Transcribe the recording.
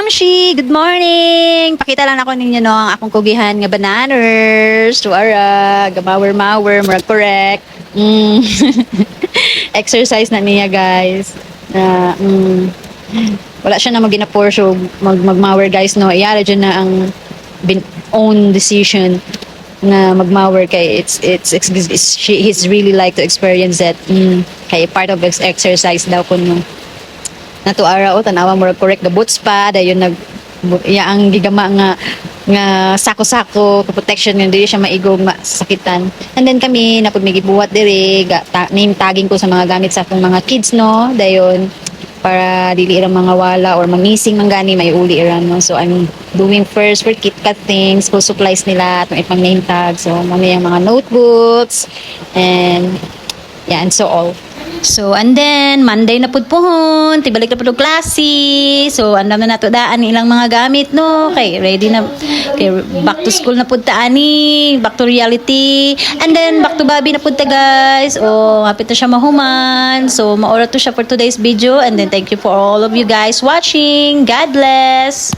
Mamshi! Good morning! Pakita lang ako ninyo no, ang akong kugihan nga bananas. Tuara, gamawer-mawer, murag correct. Exercise na niya guys. Na, wala siya na mag-inapor so magmawer guys no. Iyara dyan na ang own decision na magmawer kay he's really like to experience that. Kay part of exercise daw ko no. Nato ara o tanawa mo correct the boots pa dayon nag ang gigama nga sako-sako protection nga dili siya maigog masakitan. And then kami napud may gibuhat diri name tagging ko sa mga gamit sa akong mga kids no dayon para dili ra mga wala or mangising man gani may uli ra no. So I'm doing first for KitKat things, school supplies nila atong ipang name tag. So mamaya mga notebooks and yeah, and so all. So, and then, Monday na pud pohon, tibalik na pud og klase. So, andam na nato daan ilang mga gamit, no? Okay, ready na. Okay, back to school na pud ta ani, back to reality. And then, back to Bobby na pud ta, guys. Oh, hapit na siya mahuman. So, maora to siya for today's video. And then, thank you for all of you guys watching. God bless!